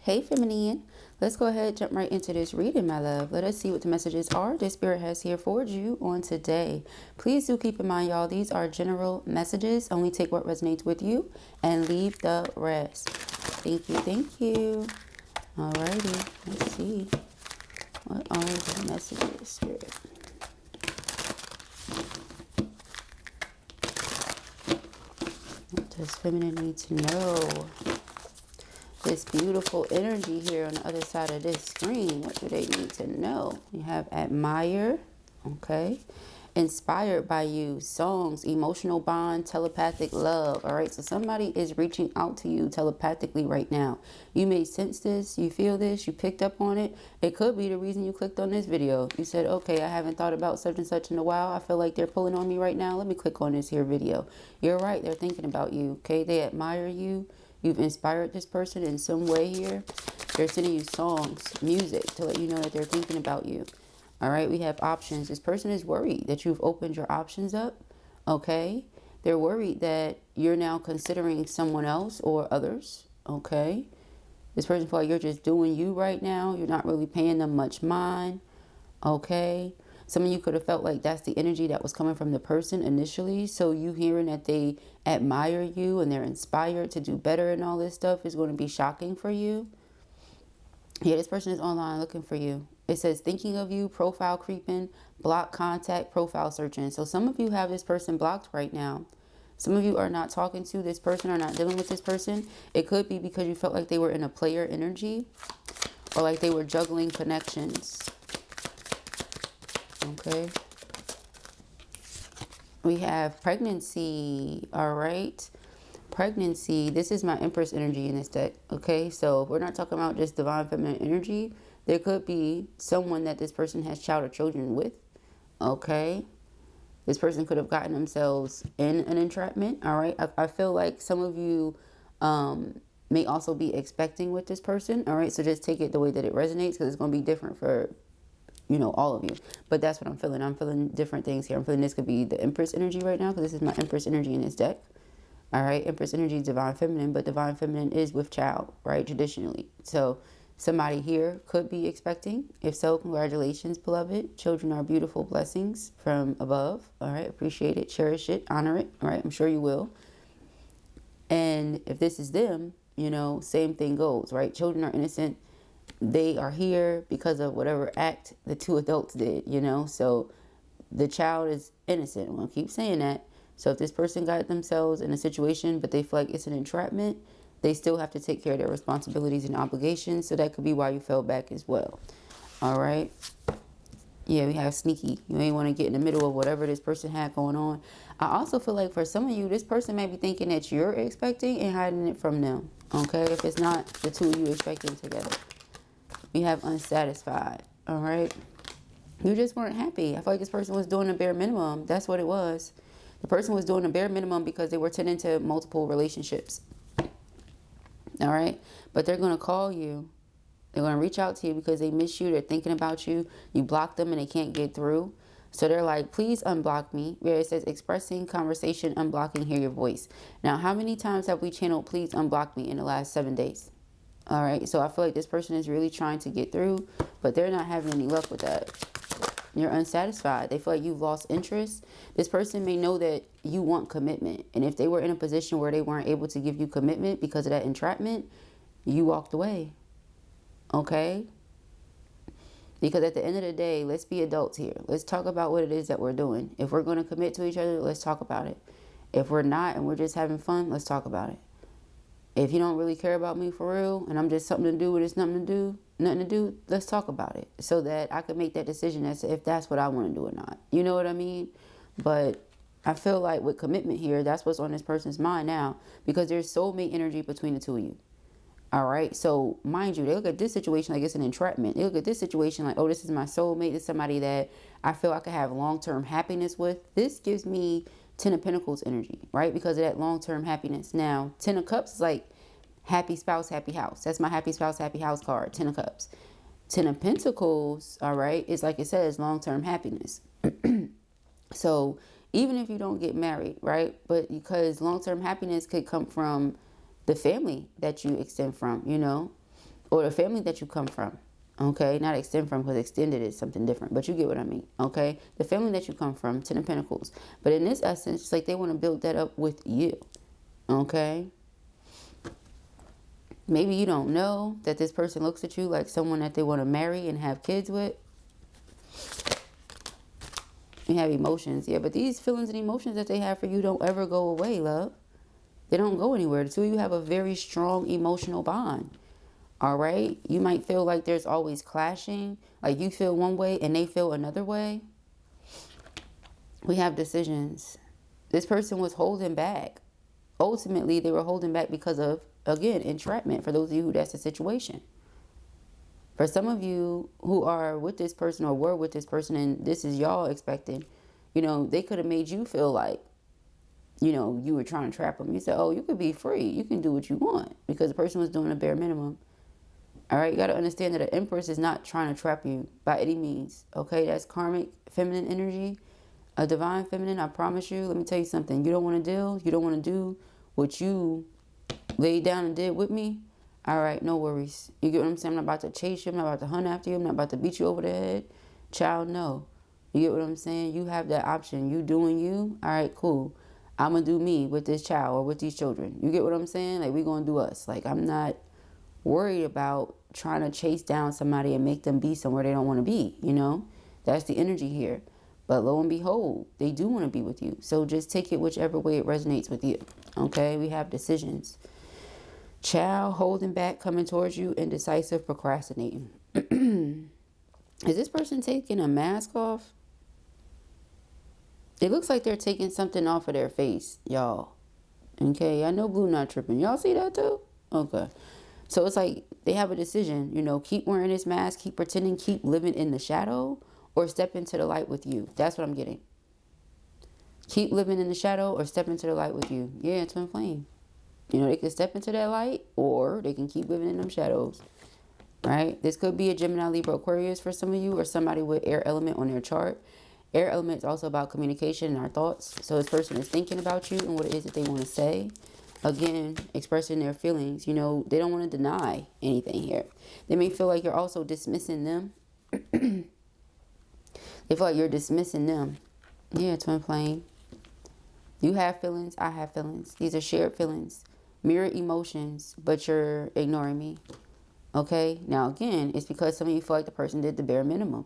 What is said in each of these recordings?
Hey feminine, let's go ahead and jump right into this reading, my love. Let us see what the messages are this spirit has here for you on today. Please do keep in mind, y'all, these are general messages. Only take what resonates with you and leave the rest. Thank you, thank you. Alrighty, let's see. What are the messages, spirit? What does feminine need to know? This beautiful energy here on the other side of this screen. What do they need to know? You have admire, okay, inspired by you, songs, emotional bond, telepathic love. All right, so somebody is reaching out to you telepathically right now. You may sense this, you feel this, you picked up on it. It could be the reason you clicked on this video. You said, okay, I haven't thought about such and such in a while. I feel like they're pulling on me right now. Let me click on this here video. You're right, they're thinking about you. Okay, they admire you. You've inspired this person in some way here. They're sending you songs, music to let you know that they're thinking about you. All right, we have options. This person is worried that you've opened your options up. Okay, they're worried that you're now considering someone else or others. Okay, this person feels like you're just doing you right now. You're not really paying them much mind. Okay, some of you could have felt like that's the energy that was coming from the person initially. So you hearing that they admire you and they're inspired to do better and all this stuff is going to be shocking for you. Yeah, this person is online looking for you. It says thinking of you, profile creeping, block contact, profile searching. So some of you have this person blocked right now. Some of you are not talking to this person or not dealing with this person. It could be because you felt like they were in a player energy or like they were juggling connections. Okay. We have pregnancy. All right. Pregnancy. This is my Empress energy in this deck. Okay. So we're not talking about just divine feminine energy. There could be someone that this person has child or children with. Okay. This person could have gotten themselves in an entrapment. All right. I feel like some of you may also be expecting with this person. All right. So just take it the way that it resonates because it's going to be different for, you know, all of you. But that's what I'm feeling. I'm feeling different things here. I'm feeling this could be the Empress energy right now because this is my Empress energy in this deck. All right. Empress energy is divine feminine, but divine feminine is with child, right? Traditionally. So somebody here could be expecting. If so, congratulations, beloved. Children are beautiful blessings from above. All right. Appreciate it. Cherish it. Honor it. All right. I'm sure you will. And if this is them, you know, same thing goes, right? Children are innocent. They are here because of whatever act the two adults did, you know. So the child is innocent. I'm going to keep saying that. So if this person got themselves in a situation, but they feel like it's an entrapment, they still have to take care of their responsibilities and obligations. So that could be why you fell back as well. All right. Yeah, we have sneaky. You may want to get in the middle of whatever this person had going on. I also feel like for some of you, this person may be thinking that you're expecting and hiding it from them. Okay. If it's not the two of you expecting together. We have unsatisfied. All right. You just weren't happy. I feel like this person was doing the bare minimum. That's what it was. The person was doing the bare minimum because they were tending to multiple relationships. All right. But they're going to call you. They're going to reach out to you because they miss you. They're thinking about you. You block them and they can't get through. So they're like, please unblock me. Where it says expressing, conversation, unblocking, hear your voice. Now, how many times have we channeled please unblock me in the last 7 days? All right. So I feel like this person is really trying to get through, but they're not having any luck with that. You're unsatisfied. They feel like you've lost interest. This person may know that you want commitment. And if they were in a position where they weren't able to give you commitment because of that entrapment, you walked away. Okay? Because at the end of the day, let's be adults here. Let's talk about what it is that we're doing. If we're going to commit to each other, let's talk about it. If we're not and we're just having fun, let's talk about it. If you don't really care about me for real and I'm just something to do when it's nothing to do, let's talk about it so that I can make that decision as to if that's what I want to do or not. You know what I mean? But I feel like with commitment here, that's what's on this person's mind now because there's soulmate energy between the two of you. All right. So mind you, they look at this situation like it's an entrapment. They look at this situation like, oh, this is my soulmate. This is somebody that I feel I could have long-term happiness with. This gives me 10 of Pentacles energy, right? Because of that long-term happiness. Now, 10 of Cups is like happy spouse, happy house. That's my happy spouse, happy house card, 10 of Cups. 10 of Pentacles, all right, is like it says, long-term happiness. So even if you don't get married, right? But because long-term happiness could come from the family that you extend from, you know. or the family that you come from. Okay, not extend from, because extended is something different, but you get what I mean. Okay, the family that you come from, Ten of Pentacles. But in this essence, it's like they want to build that up with you. Okay, maybe you don't know that this person looks at you like someone that they want to marry and have kids with. You have emotions, yeah, but these feelings and emotions that they have for you don't ever go away, love. They don't go anywhere. The two of you have a very strong emotional bond. All right, you might feel like there's always clashing, like you feel one way and they feel another way. We have decisions. This person was holding back. Ultimately, they were holding back because of, again, entrapment. For those of you who that's the situation. For some of you who are with this person or were with this person and this is y'all expecting, you know, they could have made you feel like, you know, you were trying to trap them. You said, oh, you could be free. You can do what you want, because the person was doing a bare minimum. All right, you got to understand that an Empress is not trying to trap you by any means. Okay, that's karmic feminine energy, a divine feminine. I promise you. Let me tell you something. You don't want to deal. You don't want to do what you laid down and did with me. All right, no worries. You get what I'm saying? I'm not about to chase you. I'm not about to hunt after you. I'm not about to beat you over the head. Child, no. You get what I'm saying? You have that option. You doing you. All right, cool. I'm going to do me with this child or with these children. You get what I'm saying? Like, we going to do us. Like, I'm not worried about trying to chase down somebody and make them be somewhere they don't want to be, you know? That's the energy here. But lo and behold, they do want to be with you. So just take it whichever way it resonates with you. Okay? We have decisions. Child, holding back, coming towards you, indecisive, procrastinating. Is this person taking a mask off? It looks like they're taking something off of their face, y'all. Okay? I know blue not tripping. Y'all see that too? Okay. So it's like they have a decision, you know, keep wearing this mask, keep pretending, keep living in the shadow, or step into the light with you. That's what I'm getting. Keep living in the shadow or step into the light with you. Yeah, twin flame. You know, they can step into that light or they can keep living in them shadows, right? This could be a Gemini, Libra, Aquarius for some of you, or somebody with air element on their chart. Air element is also about communication and our thoughts. So this person is thinking about you and what it is that they want to say. Again, expressing their feelings. You know, they don't want to deny anything here. They may feel like you're also dismissing them. They feel like you're dismissing them. Yeah, twin flame. You have feelings. I have feelings. These are shared feelings. Mirror emotions, but you're ignoring me. Okay? Now, again, it's because some of you feel like the person did the bare minimum.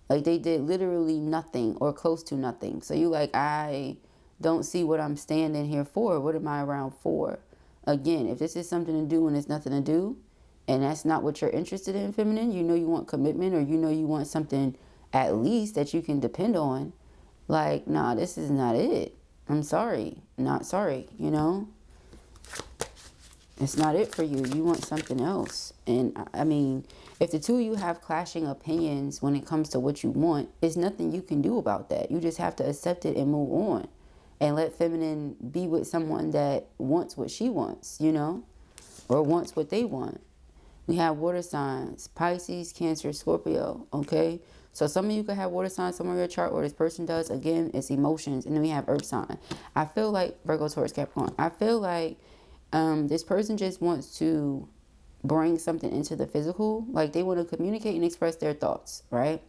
Like they did literally nothing or close to nothing. So you like, I don't see what I'm standing here for. What am I around for? Again, if this is something to do and it's nothing to do, and that's not what you're interested in, feminine, you know you want commitment, or you know you want something at least that you can depend on. Like, nah, this is not it. I'm sorry. Not sorry, you know? It's not it for you. You want something else. And I mean, if the two of you have clashing opinions when it comes to what you want, there's nothing you can do about that. You just have to accept it and move on. And let feminine be with someone that wants what she wants, you know? Or wants what they want. We have water signs, Pisces, Cancer, Scorpio, okay? So some of you could have water signs somewhere in your chart, or this person does. Again, it's emotions. And then we have earth sign. I feel like Virgo, Taurus, Capricorn. I feel like this person just wants to bring something into the physical. Like they want to communicate and express their thoughts, right?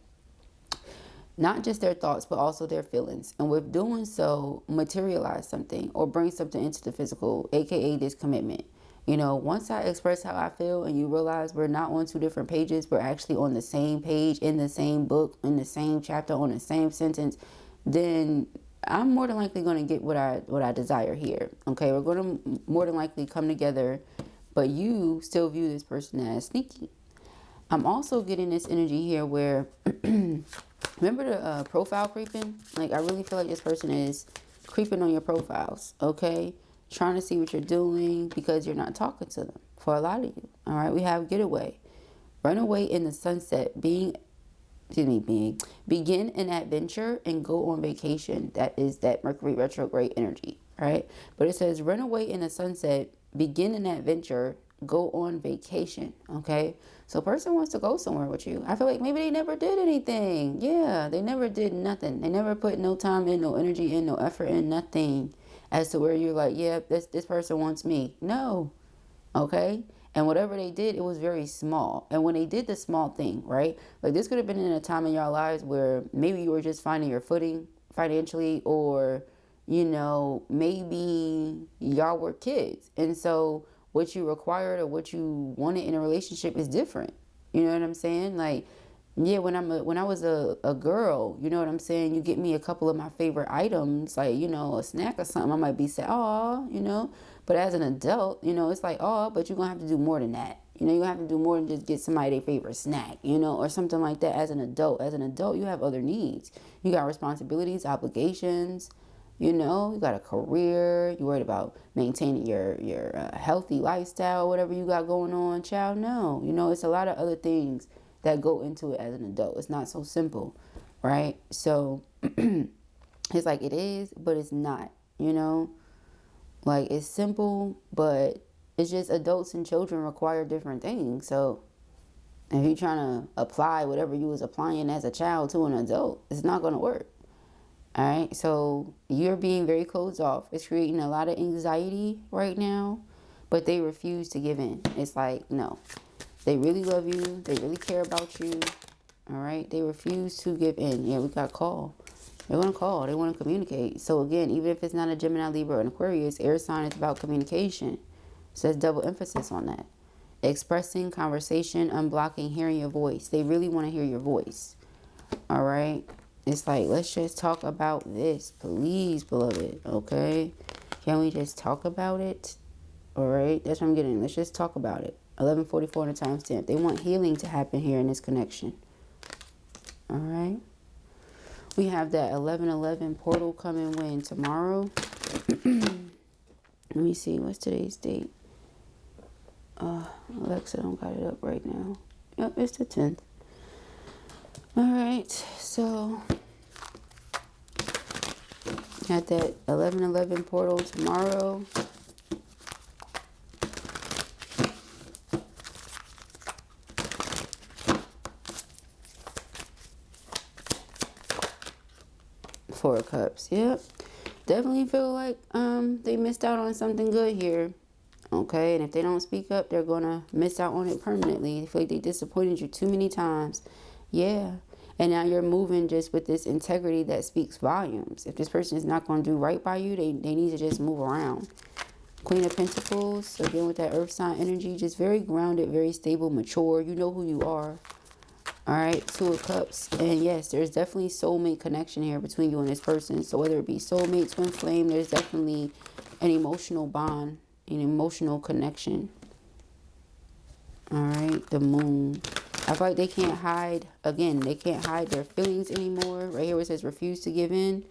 Not just their thoughts, but also their feelings. And with doing so, materialize something or bring something into the physical, aka this commitment. You know, once I express how I feel and you realize we're not on two different pages, we're actually on the same page, in the same book, in the same chapter, on the same sentence, then I'm more than likely going to get what I desire here. Okay, we're going to more than likely come together, but you still view this person as sneaky. I'm also getting this energy here where, remember the profile creeping? Like, I really feel like this person is creeping on your profiles, okay? Trying to see what you're doing because you're not talking to them for a lot of you, all right? We have getaway. Run away in the sunset, begin an adventure and go on vacation. That is that Mercury retrograde energy, right? But it says run away in the sunset, begin an adventure, go on vacation, okay? So a person wants to go somewhere with you. I feel like maybe they never did anything. Yeah, they never did nothing. They never put no time in, no energy in, no effort in, nothing. As to where you're like, yeah, this person wants me. No, okay? And whatever they did, it was very small. And when they did the small thing, right? Like this could have been in a time in your lives where maybe you were just finding your footing financially, or, you know, maybe y'all were kids. And so what you required or what you wanted in a relationship is different. You know what I'm saying? Like, yeah, when I was a girl, you know what I'm saying? You get me a couple of my favorite items, like, you know, a snack or something, I might be saying, oh, you know. But as an adult, you know, it's like, oh, but you're gonna have to do more than that. You know, you have to do more than just get somebody their favorite snack, you know, or something like that. As an adult, you have other needs. You got responsibilities, obligations. You know, you got a career. You worried about maintaining your healthy lifestyle, whatever you got going on, child. No, you know, it's a lot of other things that go into it as an adult. It's not so simple, right? So it's like it is, but it's not, you know? Like it's simple, but it's just adults and children require different things. So if you're trying to apply whatever you was applying as a child to an adult, it's not going to work. All right, so you're being very closed off. It's creating a lot of anxiety right now, but they refuse to give in. It's like, no. They really love you. They really care about you. All right. They refuse to give in. Yeah, we got call. They're going to call. They want to communicate. So again, even if it's not a Gemini, Libra, or an Aquarius, air sign is about communication. So there's double emphasis on that. Expressing, conversation, unblocking, hearing your voice. They really want to hear your voice. All right. It's like, let's just talk about this, please, beloved. Okay. Can we just talk about it? All right. That's what I'm getting. Let's just talk about it. 11:44 on the timestamp. They want healing to happen here in this connection. All right. We have that 11:11 portal coming when tomorrow. Let me see. What's today's date? Alexa don't got it up right now. Yep, it's the 10th. All right. So got that 11:11 portal tomorrow. Four of Cups. Yep. Definitely feel like they missed out on something good here. Okay, and if they don't speak up, they're gonna miss out on it permanently. They feel like they disappointed you too many times. Yeah. And now you're moving just with this integrity that speaks volumes. If this person is not going to do right by you, they need to just move around. Queen of Pentacles, again with that earth sign energy, just very grounded, very stable, mature. You know who you are. All right, Two of Cups. And yes, there's definitely soulmate connection here between you and this person. So whether it be soulmate, twin flame, there's definitely an emotional bond, an emotional connection. All right, the Moon. I feel like they can't hide, again, they can't hide their feelings anymore. Right here where it says refuse to give in.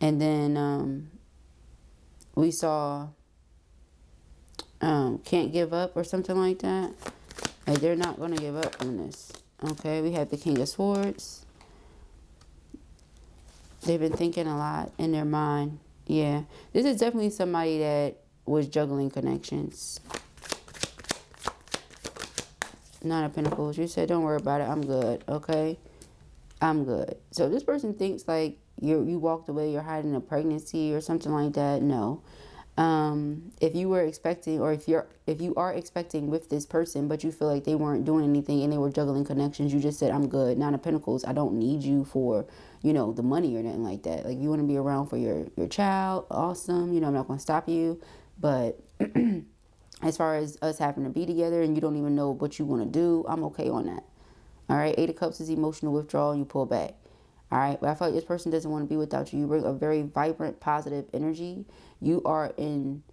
And then we saw can't give up or something like that. Like they're not going to give up on this. Okay, we have the King of Swords. They've been thinking a lot in their mind. Yeah, this is definitely somebody that was juggling connections. Nine of Pentacles. You said, don't worry about it. I'm good. Okay, I'm good. So this person thinks like you walked away, you're hiding a pregnancy or something like that. No. If you were expecting, or if you are expecting with this person, but you feel like they weren't doing anything and they were juggling connections, you just said, I'm good. Nine of Pentacles, I don't need you for, you know, the money or nothing like that. Like, you want to be around for your child, awesome. You know, I'm not going to stop you. But as far as us having to be together and you don't even know what you want to do, I'm okay on that. All right, Eight of Cups is emotional withdrawal and you pull back. All right, but I feel like this person doesn't want to be without you. You bring a very vibrant, positive energy. You are in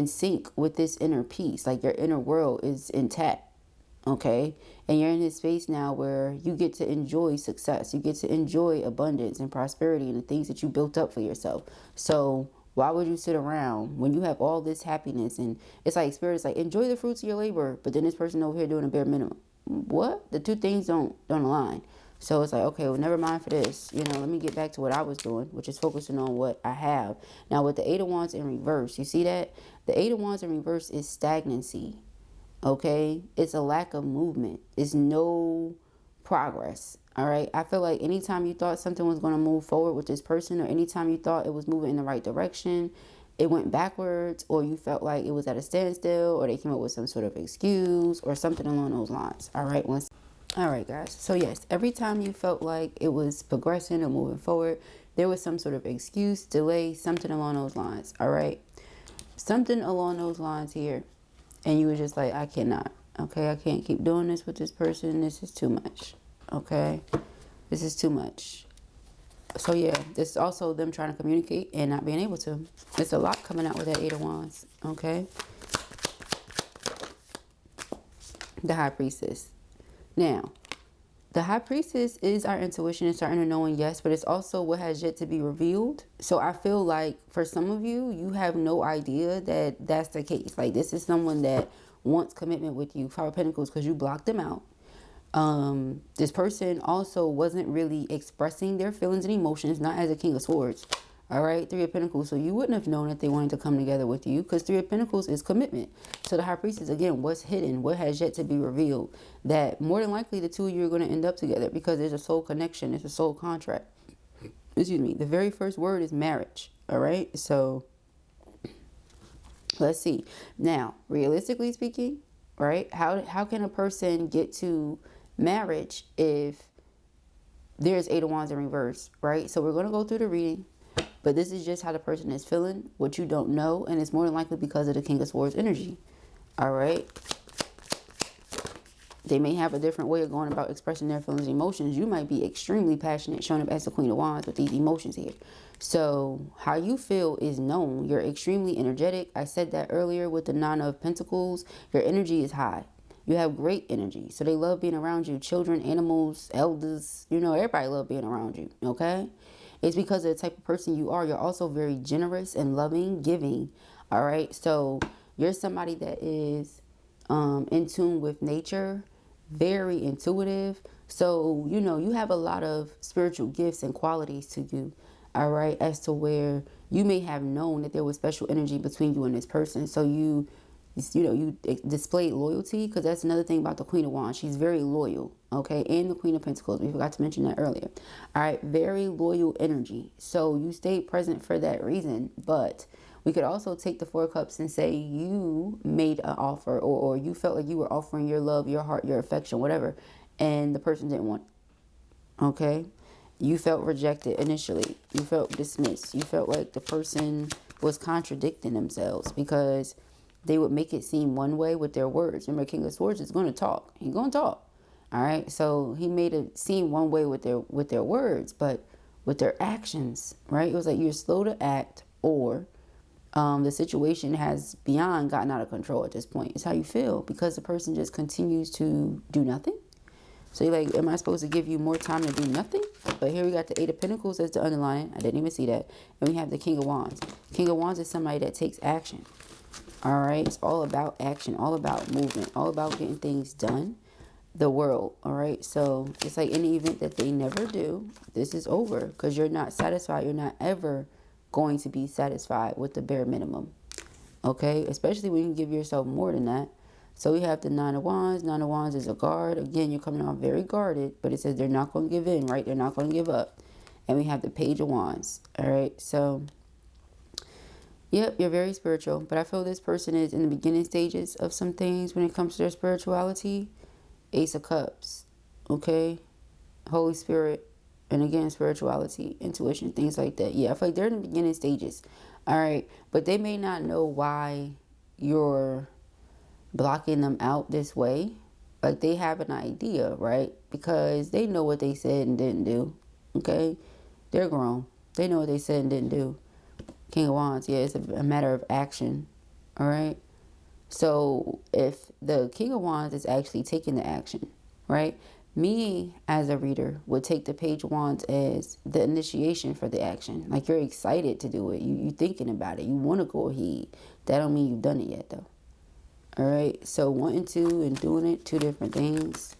sync with this inner peace. Like your inner world is intact, okay? And you're in this space now where you get to enjoy success. You get to enjoy abundance and prosperity and the things that you built up for yourself. So why would you sit around when you have all this happiness? And it's like Spirit's like, enjoy the fruits of your labor, but then this person over here doing a bare minimum. What? The two things don't align. So it's like, okay, well, never mind for this. You know, let me get back to what I was doing, which is focusing on what I have. Now, with the Eight of Wands in reverse, you see that? The Eight of Wands in reverse is stagnancy, okay? It's a lack of movement. It's no progress, all right? I feel like anytime you thought something was going to move forward with this person, or anytime you thought it was moving in the right direction, it went backwards, or you felt like it was at a standstill, or they came up with some sort of excuse or something along those lines. All right. All right, guys. So yes, every time you felt like it was progressing or moving forward, there was some sort of excuse, delay, something along those lines. All right. Something along those lines here. And you were just like, I cannot. Okay. I can't keep doing this with this person. This is too much. Okay. This is too much. So yeah, this is also them trying to communicate and not being able to. It's a lot coming out with that Eight of Wands. Okay. The High Priestess. Now, the High Priestess is our intuition, it's our inner knowing, yes, but it's also what has yet to be revealed. So I feel like for some of you, you have no idea that that's the case. Like, this is someone that wants commitment with you, Five of Pentacles, because you blocked them out. This person also wasn't really expressing their feelings and emotions, not as a King of Swords. All right, Three of Pentacles. So you wouldn't have known that they wanted to come together with you, because Three of Pentacles is commitment. So the High Priestess, again, what's hidden, what has yet to be revealed, that more than likely the two of you are going to end up together because there's a soul connection, it's a soul contract. Excuse me. The very first word is marriage. All right. So let's see. Now, realistically speaking, right? How can a person get to marriage if there's Eight of Wands in reverse, right? So we're going to go through the reading. But this is just how the person is feeling, what you don't know, and it's more than likely because of the King of Swords energy. All right? They may have a different way of going about expressing their feelings and emotions. You might be extremely passionate, showing up as the Queen of Wands with these emotions here. So how you feel is known. You're extremely energetic. I said that earlier with the Nine of Pentacles. Your energy is high. You have great energy. So they love being around you. Children, animals, elders, you know, everybody love being around you. Okay? It's because of the type of person you are. You're also very generous and loving, giving. All right. So you're somebody that is in tune with nature, very intuitive. So, you know, you have a lot of spiritual gifts and qualities to you. All right. As to where you may have known that there was special energy between you and this person. So you displayed loyalty, because that's another thing about the Queen of Wands. She's very loyal, okay? And the Queen of Pentacles. We forgot to mention that earlier. All right, very loyal energy. So you stayed present for that reason. But we could also take the Four of Cups and say you made an offer, or you felt like you were offering your love, your heart, your affection, whatever, and the person didn't want it, okay? You felt rejected initially. You felt dismissed. You felt like the person was contradicting themselves because they would make it seem one way with their words. Remember, King of Swords is going to talk. He's going to talk. All right. So he made it seem one way with their words, but with their actions, right? It was like you're slow to act, or the situation has beyond gotten out of control at this point. It's how you feel, because the person just continues to do nothing. So you're like, am I supposed to give you more time to do nothing? But here we got the Eight of Pentacles as the underline. I didn't even see that. And we have the King of Wands. King of Wands is somebody that takes action. All right, it's all about action, all about movement, all about getting things done. The world, all right? So it's like any event that they never do, this is over, because you're not satisfied. You're not ever going to be satisfied with the bare minimum, okay? Especially when you give yourself more than that. So we have the Nine of Wands. Nine of Wands is a guard. Again, you're coming off very guarded, but it says they're not going to give in, right? They're not going to give up. And we have the Page of Wands, all right? So yep, you're very spiritual, but I feel this person is in the beginning stages of some things when it comes to their spirituality. Ace of Cups, okay? Holy Spirit, and again, spirituality, intuition, things like that. Yeah, I feel like they're in the beginning stages, all right? But they may not know why you're blocking them out this way. Like, they have an idea, right? Because they know what they said and didn't do, okay? They're grown. They know what they said and didn't do. King of Wands, yeah, it's a matter of action, all right? So if the King of Wands is actually taking the action, right? Me, as a reader, would take the Page of Wands as the initiation for the action. Like, you're excited to do it. You thinking about it. You want to go ahead. That don't mean you've done it yet, though. All right? So wanting to and doing it, two different things.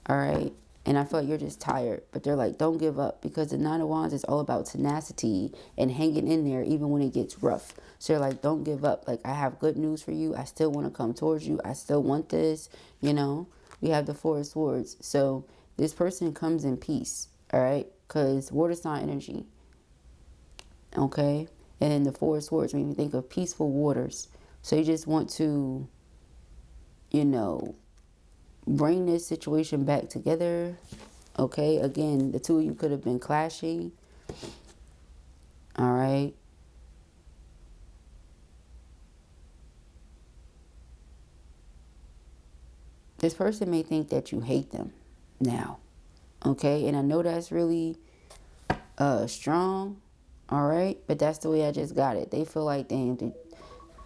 All right? And I feel like you're just tired. But they're like, don't give up. Because the Nine of Wands is all about tenacity and hanging in there even when it gets rough. So they're like, don't give up. Like, I have good news for you. I still want to come towards you. I still want this. You know, we have the Four of Swords. So this person comes in peace. All right? Because water sign energy. Okay? And then the Four of Swords made me think of peaceful waters. So you just want to, you know, bring this situation back together. Okay, again, the two of you could have been clashing. All right. This person may think that you hate them now. Okay, and I know that's really strong. All right, but that's the way I just got it. They feel like, damn,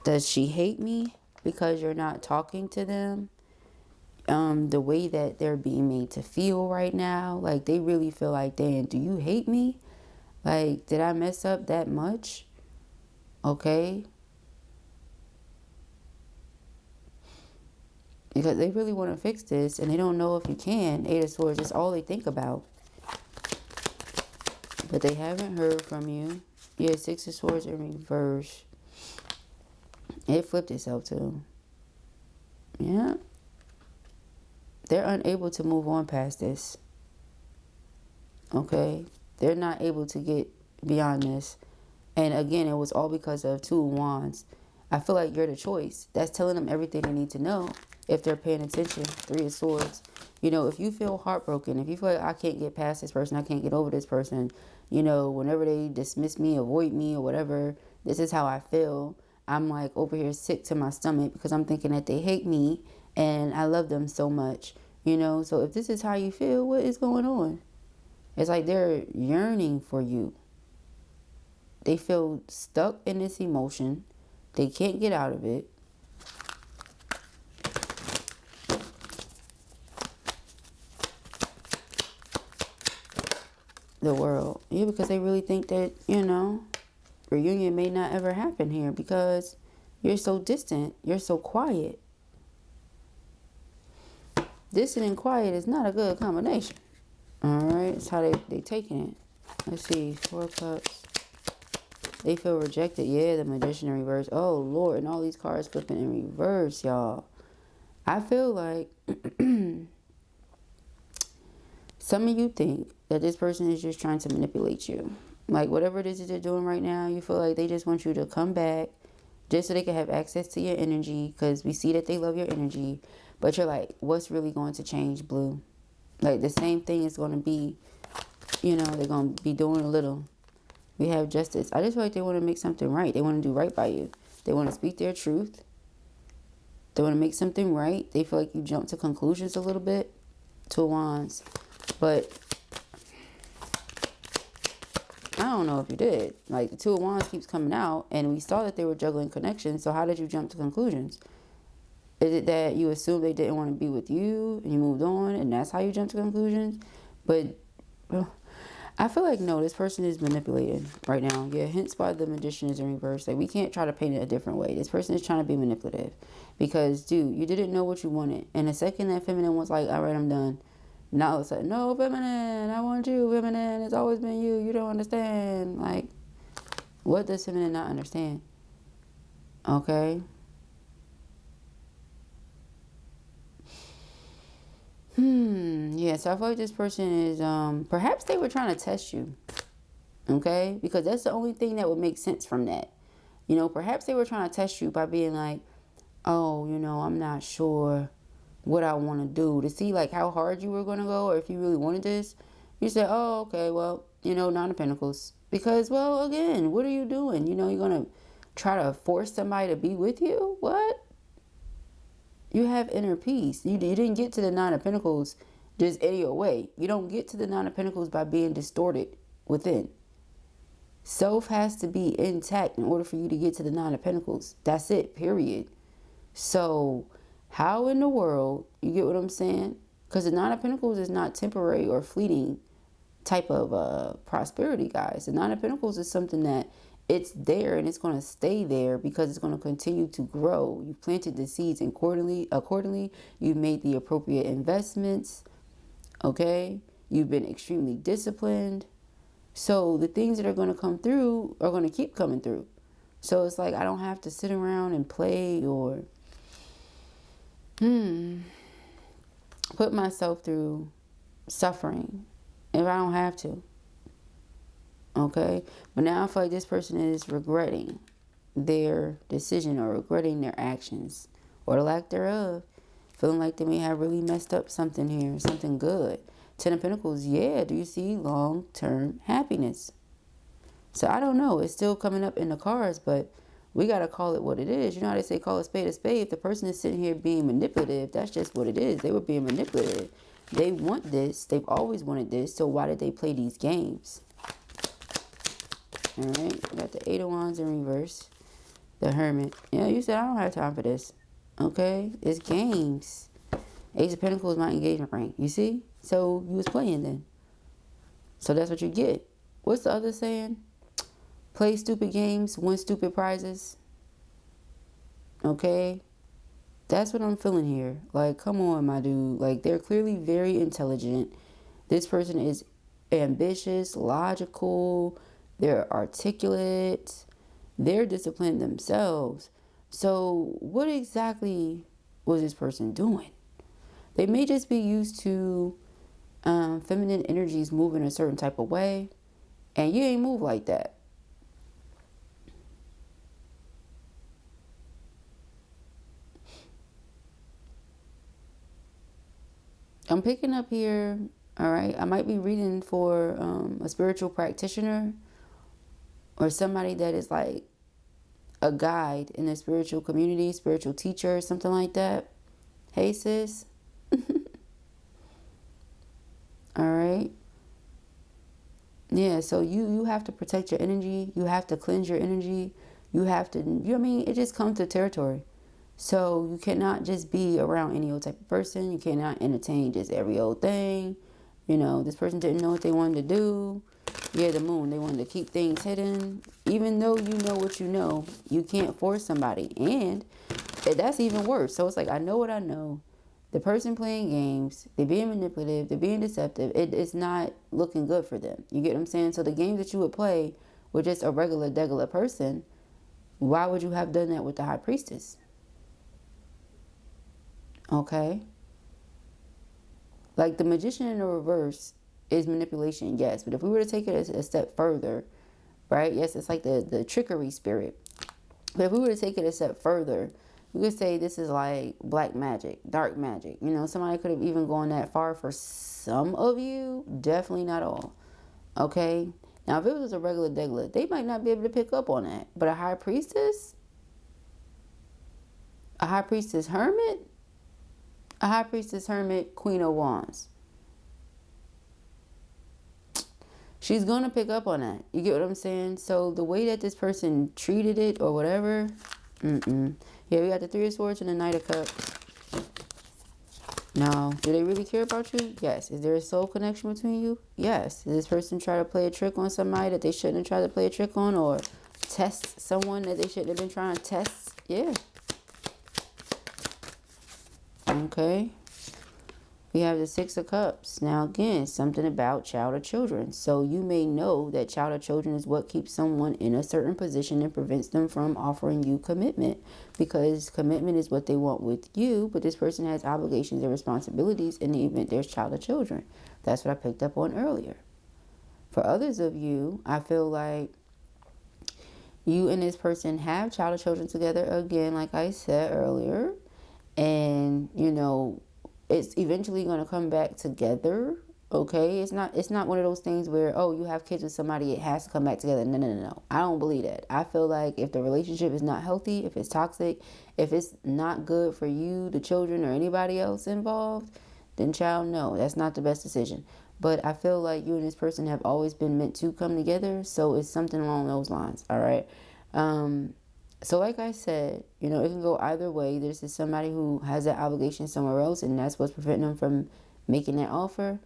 does she hate me because you're not talking to them? The way that they're being made to feel right now, like they really feel like, damn, do you hate me? Like, did I mess up that much? Okay. Because they really want to fix this and they don't know if you can. Eight of Swords is all they think about. But they haven't heard from you. Yeah, Six of Swords in reverse. It flipped itself too. Yeah. They're unable to move on past this. Okay. They're not able to get beyond this. And again, it was all because of Two of Wands. I feel like you're the choice. That's telling them everything they need to know if they're paying attention. Three of Swords. You know, if you feel heartbroken, if you feel like I can't get past this person, I can't get over this person, you know, whenever they dismiss me, avoid me or whatever, this is how I feel. I'm like over here sick to my stomach because I'm thinking that they hate me and I love them so much, you know. So if this is how you feel, what is going on? It's like they're yearning for you. They feel stuck in this emotion. They can't get out of it. The World. Yeah, because they really think that, you know, reunion may not ever happen here because you're so distant. You're so quiet. Distant and quiet is not a good combination. Alright, that's how they taking it. Let's see. Four of Cups. They feel rejected. Yeah, the Magician in reverse. Oh, Lord. And all these cards flipping in reverse, y'all. I feel like some of you think that this person is just trying to manipulate you. Like, whatever it is that they're doing right now, you feel like they just want you to come back just so they can have access to your energy because we see that they love your energy. But you're like, what's really going to change, Blue? Like, the same thing is going to be, you know, they're going to be doing a little. We have Justice. I just feel like they want to make something right. They want to do right by you. They want to speak their truth. They want to make something right. They feel like you jump to conclusions a little bit. Two of Wands. But I don't know if you did. Like, the Two of Wands keeps coming out, and we saw that they were juggling connections. So how did you jump to conclusions? Is it that you assumed they didn't want to be with you, and you moved on, and that's how you jumped to conclusions? But I feel like, no, this person is manipulated right now. Yeah, hence why the Magician is in reverse. Like, we can't try to paint it a different way. This person is trying to be manipulative. Because, dude, you didn't know what you wanted. And the second that feminine was like, all right, I'm done. Now all of a sudden, no, feminine, I want you, feminine. It's always been you. You don't understand. Like, what does feminine not understand? Okay. Yeah, so I feel like this person is, perhaps they were trying to test you. Okay? Because that's the only thing that would make sense from that. You know, perhaps they were trying to test you by being like, oh, you know, I'm not sure what I want to do, to see like how hard you were going to go or if you really wanted this. You say, oh, okay, well, you know, Nine of Pentacles. Because, well, again, what are you doing? You know, you're going to try to force somebody to be with you? What? You have inner peace. You didn't get to the Nine of Pentacles just any old way. You don't get to the Nine of Pentacles by being distorted within. Self has to be intact in order for you to get to the Nine of Pentacles. That's it, period. So how in the world, you get what I'm saying? Because the Nine of Pentacles is not temporary or fleeting type of prosperity, guys. The Nine of Pentacles is something that it's there and it's going to stay there because it's going to continue to grow. You planted the seeds and accordingly, you've made the appropriate investments. Okay? You've been extremely disciplined. So the things that are going to come through are going to keep coming through. So it's like I don't have to sit around and play or put myself through suffering if I don't have to. Okay? But now I feel like this person is regretting their decision or regretting their actions or the lack thereof. Feeling like they may have really messed up something here, something good. Ten of Pentacles, yeah, do you see long-term happiness? So I don't know. It's still coming up in the cards, but we got to call it what it is. You know how they say call a spade a spade? If the person is sitting here being manipulative, that's just what it is. They were being manipulative. They want this. They've always wanted this. So why did they play these games? All right. We got the Eight of Wands in reverse. The Hermit. Yeah, you said I don't have time for this. Okay? It's games. Ace of Pentacles, my engagement ring. You see? So you was playing then. So that's what you get. What's the other saying? Play stupid games, win stupid prizes. Okay? That's what I'm feeling here. Like, come on, my dude. Like, they're clearly very intelligent. This person is ambitious, logical. They're articulate. They're disciplined themselves. So what exactly was this person doing? They may just be used to feminine energies moving a certain type of way, and you ain't move like that. I'm picking up here, all right, I might be reading for a spiritual practitioner or somebody that is like a guide in the spiritual community, spiritual teacher, something like that. Hey, sis. All right. Yeah, so you have to protect your energy. You have to cleanse your energy. You have to, you know what I mean? It just comes to territory. So you cannot just be around any old type of person. You cannot entertain just every old thing. You know, this person didn't know what they wanted to do. Yeah, the moon. They wanted to keep things hidden. Even though you know what you can't force somebody. And that's even worse. So it's like, I know what I know. The person playing games, they're being manipulative, they're being deceptive. It's not looking good for them. You get what I'm saying? So the games that you would play with just a regular person, why would you have done that with the High Priestess? Okay? Like the Magician in the reverse is manipulation, yes. But if we were to take it a step further, right? Yes, it's like the trickery spirit. But if we were to take it a step further, you could say this is like black magic, dark magic. You know, somebody could have even gone that far for some of you. Definitely not all. Okay? Now, if it was a regular degular, they might not be able to pick up on that. But a high priestess hermit, a high priestess hermit, Queen of Wands. She's going to pick up on that. You get what I'm saying? So the way that this person treated it or whatever, yeah, we got the Three of Swords and the Knight of Cups. No. Do they really care about you? Yes. Is there a soul connection between you? Yes. Did this person try to play a trick on somebody that they shouldn't have tried to play a trick on, or test someone that they shouldn't have been trying to test? Yeah. Okay. We have the Six of Cups. Now, again, something about child or children. So you may know that child or children is what keeps someone in a certain position and prevents them from offering you commitment. Because commitment is what they want with you, but this person has obligations and responsibilities in the event there's child or children. That's what I picked up on earlier. For others of you, I feel like you and this person have child or children together, again, like I said earlier. And, you know, it's eventually going to come back together. Okay, it's not one of those things where, oh, you have kids with somebody, it has to come back together. No. I don't believe that. I feel like if the relationship is not healthy, if it's toxic, if it's not good for you, the children, or anybody else involved, then child, no, that's not the best decision. But I feel like you and this person have always been meant to come together, so it's something along those lines. All right. So like I said, you know, it can go either way. This is somebody who has that obligation somewhere else, and that's what's preventing them from making that offer.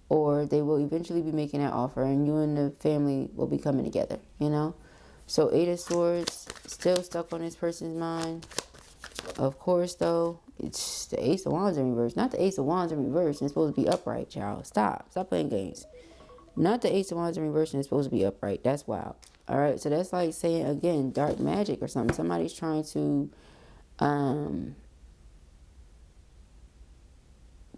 Or they will eventually be making that offer, and you and the family will be coming together, you know. So Eight of Swords, still stuck on this person's mind. Of course, though, it's the Ace of Wands in reverse. Not the Ace of Wands in reverse, and it's supposed to be upright, child. Stop playing games. Not the Ace of Wands in reverse, and it's supposed to be upright. That's wild. All right, so that's like saying, again, dark magic or something. Somebody's trying to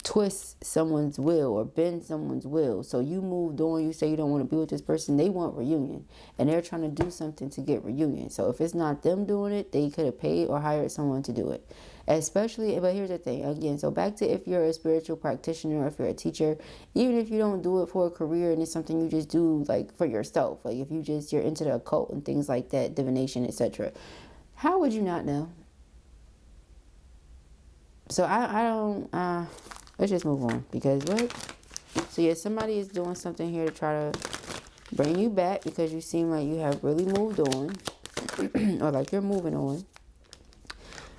twist someone's will or bend someone's will. So you moved on, you say you don't want to be with this person, they want reunion, and they're trying to do something to get reunion. So if it's not them doing it, they could have paid or hired someone to do it. Especially, but here's the thing again, so back to if you're a spiritual practitioner or if you're a teacher, even if you don't do it for a career and it's something you just do like for yourself, like if you're into the occult and things like that, divination, etc., how would you not know? So I don't let's just move on, because what? So yeah, somebody is doing something here to try to bring you back because you seem like you have really moved on or like you're moving on.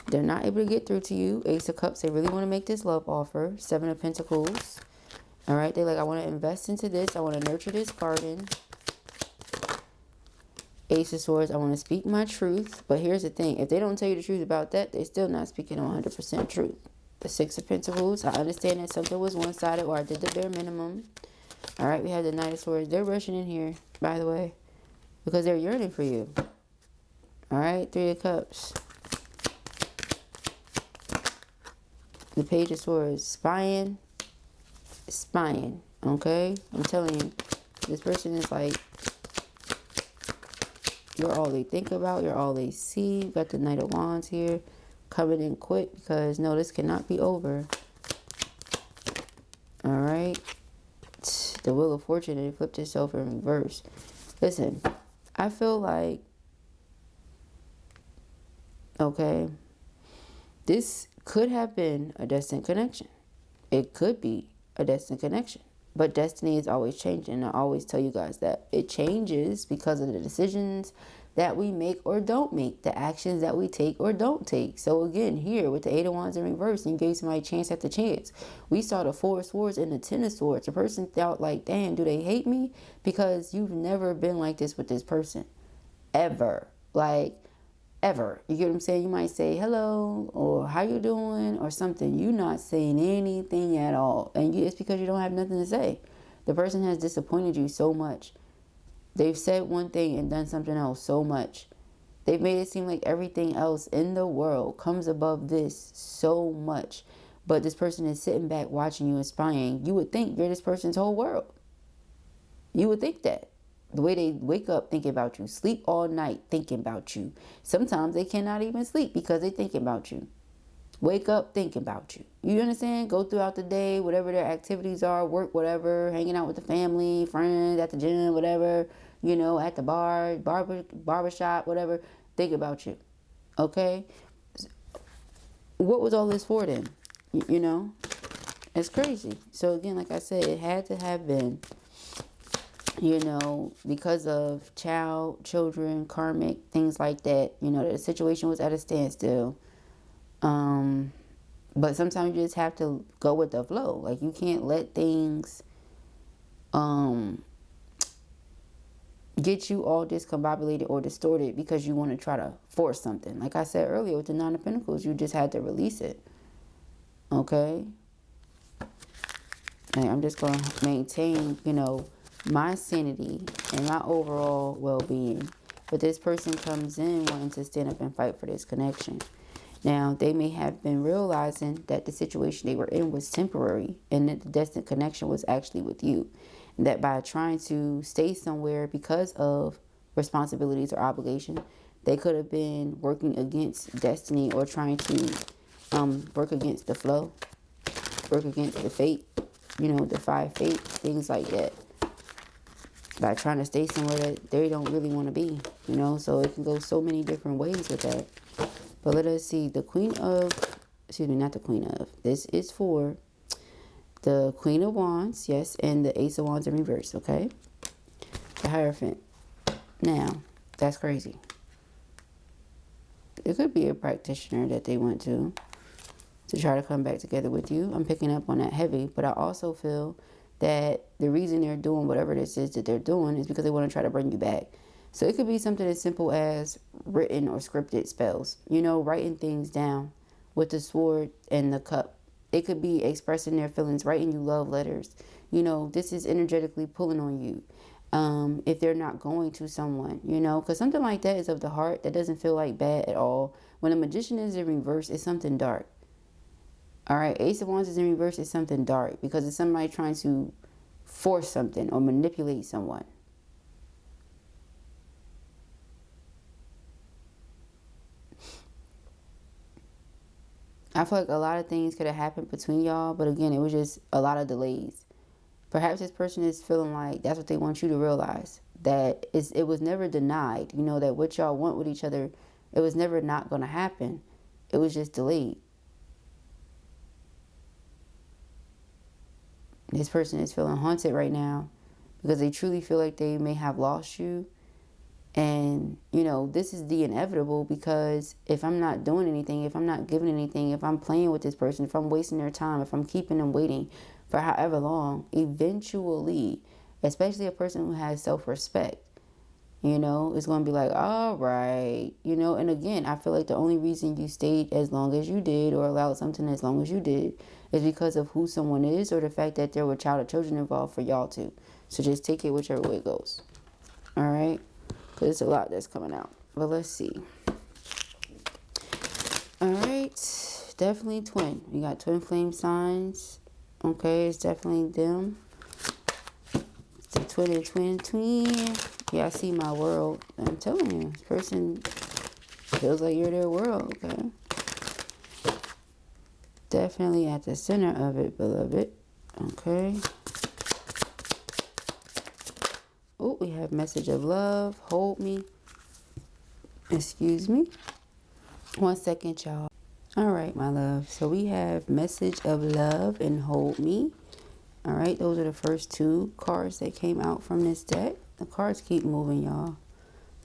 They're not able to get through to you. Ace of Cups, they really want to make this love offer. Seven of Pentacles. All right, they're like, I want to invest into this. I want to nurture this garden. Ace of Swords, I want to speak my truth. But here's the thing. If they don't tell you the truth about that, they're still not speaking 100% truth. The Six of Pentacles, I understand that something was one-sided or I did the bare minimum. All right, we have the Knight of Swords. They're rushing in here, by the way, because they're yearning for you. All right, Three of Cups. The Page of Swords, spying, okay? I'm telling you, this person is like, you're all they think about, you're all they see. You got the Knight of Wands here, coming in quick because, no, this cannot be over. All right. The Wheel of Fortune, and it flipped itself in reverse. Listen, I feel like, okay, this could have been a destined connection. It could be a destined connection. But destiny is always changing. I always tell you guys that it changes because of the decisions that we make or don't make, the actions that we take or don't take. So again, here with the Eight of Wands in reverse, and you gave somebody chance after chance. We saw the Four of Swords and the Ten of Swords. The person thought like, damn, do they hate me? Because you've never been like this with this person. Ever. Like, ever. You get what I'm saying? You might say hello or how you doing or something. You're not saying anything at all. And it's because you don't have nothing to say. The person has disappointed you so much. They've said one thing and done something else so much. They've made it seem like everything else in the world comes above this so much. But this person is sitting back watching you and spying. You would think you're this person's whole world. You would think that. The way they wake up thinking about you, sleep all night thinking about you. Sometimes they cannot even sleep because they're thinking about you. Wake up thinking about you. You understand? Go throughout the day, whatever their activities are, work, whatever, hanging out with the family, friends, at the gym, whatever, you know, at the barbershop, whatever. Think about you. Okay? What was all this for then? You know? It's crazy. So again, like I said, it had to have been, you know, because of children, karmic, things like that. You know, the situation was at a standstill. But sometimes you just have to go with the flow. Like, you can't let things get you all discombobulated or distorted because you want to try to force something. Like I said earlier with the Nine of Pentacles, you just had to release it. Okay? And I'm just going to maintain, you know, my sanity and my overall well-being. But this person comes in wanting to stand up and fight for this connection. Now, they may have been realizing that the situation they were in was temporary and that the destined connection was actually with you. And that by trying to stay somewhere because of responsibilities or obligation, they could have been working against destiny or trying to work against the flow, work against the fate, you know, defy fate, things like that. By trying to stay somewhere that they don't really want to be, you know. So it can go so many different ways with that. But let us see. The Queen of, excuse me, not the Queen of. This is for the Queen of Wands, yes, and the Ace of Wands in reverse, okay? The Hierophant. Now, that's crazy. It could be a practitioner that they went to try to come back together with you. I'm picking up on that heavy, but I also feel that the reason they're doing whatever this is that they're doing is because they want to try to bring you back. So it could be something as simple as written or scripted spells. You know, writing things down with the sword and the cup. It could be expressing their feelings, writing you love letters. You know, this is energetically pulling on you. If they're not going to someone, you know, because something like that is of the heart. That doesn't feel like bad at all. When a magician is in reverse, it's something dark. All right, Ace of Wands is in reverse is something dark because it's somebody trying to force something or manipulate someone. I feel like a lot of things could have happened between y'all, but again, it was just a lot of delays. Perhaps this person is feeling like that's what they want you to realize, that it was never denied, you know, that what y'all want with each other, it was never not going to happen. It was just delayed. This person is feeling haunted right now because they truly feel like they may have lost you. And, you know, this is the inevitable because if I'm not doing anything, if I'm not giving anything, if I'm playing with this person, if I'm wasting their time, if I'm keeping them waiting for however long, eventually, especially a person who has self-respect, you know, is going to be like, all right, you know. And again, I feel like the only reason you stayed as long as you did or allowed something as long as you did is because of who someone is or the fact that there were child or children involved for y'all to. So just take it whichever way it goes. All right. Because it's a lot that's coming out. But let's see. All right. Definitely twin. We got twin flame signs. Okay. It's definitely them. It's the twin and twin twin. Yeah, I see my world. I'm telling you. This person feels like you're their world. Okay. Definitely at the center of it, beloved. Okay. Oh, we have message of love. Hold me. Excuse me. 1 second, y'all. All right, my love. So we have message of love and hold me. All right, those are the first 2 cards that came out from this deck. The cards keep moving, y'all.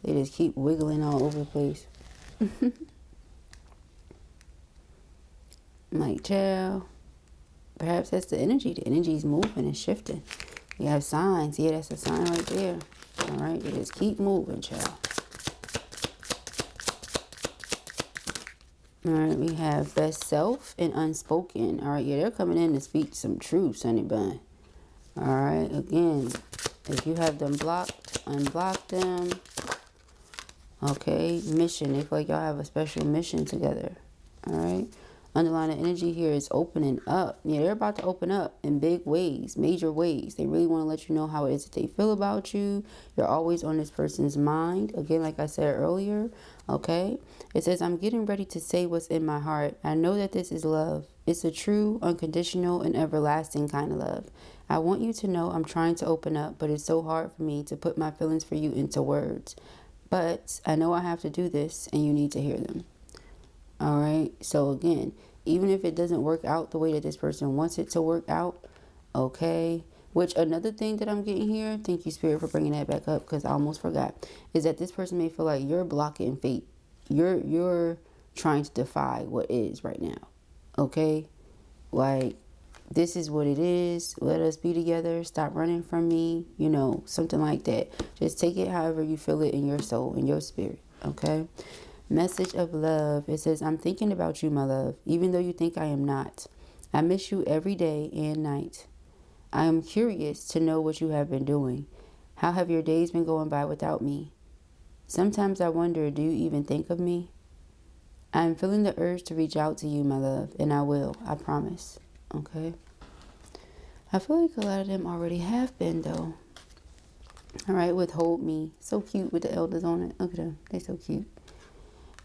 They just keep wiggling all over the place. Like, child. Perhaps that's the energy. The energy is moving and shifting. We have signs. Yeah, that's a sign right there. All right, they just keep moving, child. All right, we have best self and unspoken. All right, yeah, they're coming in to speak some truth, honey bun. All right, again, if you have them blocked, unblock them. Okay, mission. They feel like y'all have a special mission together. All right. Underlying energy here is opening up. Yeah, they're about to open up in big ways, major ways. They really want to let you know how it is that they feel about you. You're always on this person's mind. Again, like I said earlier, okay? It says, I'm getting ready to say what's in my heart. I know that this is love. It's a true, unconditional, and everlasting kind of love. I want you to know I'm trying to open up, but it's so hard for me to put my feelings for you into words. But I know I have to do this, and you need to hear them. All right. So again, even if it doesn't work out the way that this person wants it to work out, okay. Which another thing that I'm getting here, thank you, Spirit, for bringing that back up because I almost forgot, is that this person may feel like you're blocking fate. You're trying to defy what is right now. Okay. Like, this is what it is. Let us be together. Stop running from me. You know, something like that. Just take it however you feel it in your soul, in your spirit. Okay. Message of love. It says, I'm thinking about you, my love, even though you think I am not. I miss you every day and night. I am curious to know what you have been doing. How have your days been going by without me? Sometimes I wonder, do you even think of me? I am feeling the urge to reach out to you, my love, and I will. I promise. Okay. I feel like a lot of them already have been, though. All right, withhold me. So cute with the elders on it. Look at them. They're so cute.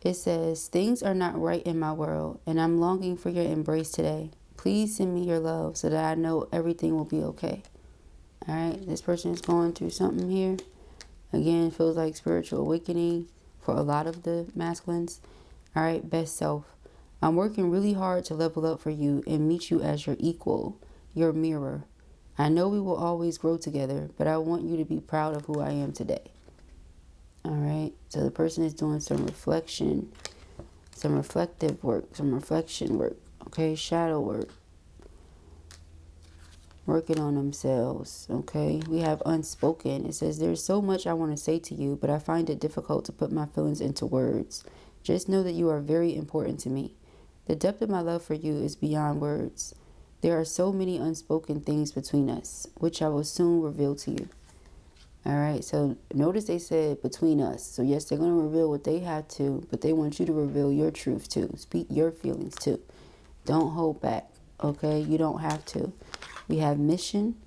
It says, things are not right in my world, and I'm longing for your embrace today. Please send me your love so that I know everything will be okay. All right, this person is going through something here. Again, feels like spiritual awakening for a lot of the masculines. All right, best self. I'm working really hard to level up for you and meet you as your equal, your mirror. I know we will always grow together, but I want you to be proud of who I am today. All right, so the person is doing some reflection, some reflective work, some reflection work, okay, shadow work, working on themselves, okay. We have unspoken. It says, there's so much I want to say to you, but I find it difficult to put my feelings into words. Just know that you are very important to me. The depth of my love for you is beyond words. There are so many unspoken things between us, which I will soon reveal to you. All right, so notice they said between us. So yes, they're going to reveal what they have to, but they want you to reveal your truth too. Speak your feelings too. Don't hold back, okay? You don't have to. We have mission.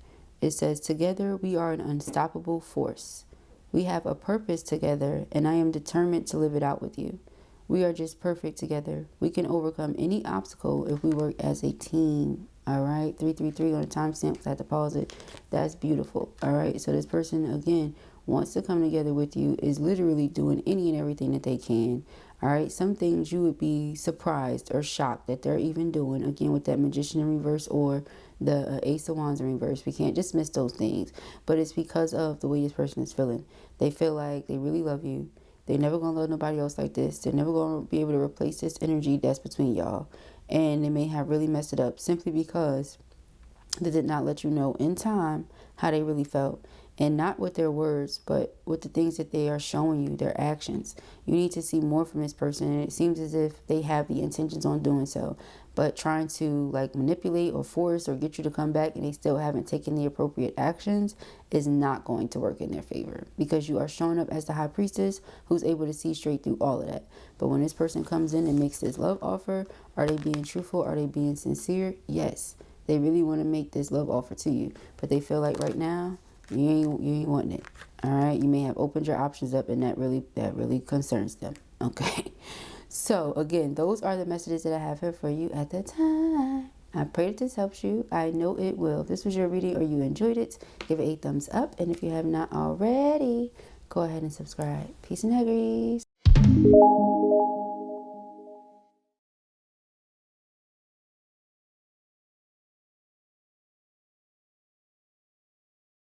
It says, together we are an unstoppable force. We have a purpose together, and I am determined to live it out with you. We are just perfect together. We can overcome any obstacle if we work as a team. All right, 333 on the timestamp, because I had to pause it. That's beautiful. All right, so this person, again, wants to come together with you, is literally doing any and everything that they can. All right, some things you would be surprised or shocked that they're even doing, again, with that Magician in reverse or the Ace of Wands in reverse. We can't dismiss those things, but it's because of the way this person is feeling. They feel like they really love you. They're never going to love nobody else like this. They're never going to be able to replace this energy that's between y'all. And they may have really messed it up simply because they did not let you know in time how they really felt. And not with their words, but with the things that they are showing you, their actions. You need to see more from this person. And it seems as if they have the intentions on doing so. But trying to like manipulate or force or get you to come back and they still haven't taken the appropriate actions is not going to work in their favor. Because you are showing up as the high priestess who's able to see straight through all of that. But when this person comes in and makes this love offer, are they being truthful? Are they being sincere? Yes. They really want to make this love offer to you. But they feel like right now, you ain't wanting it. All right, you may have opened your options up, and that really concerns them. Okay, so again, those are the messages that I have here for you at the time. I pray that this helps you. I know it will. If this was your reading or you enjoyed it, give it a thumbs up, and if you have not already, go ahead and subscribe. Peace and huggies.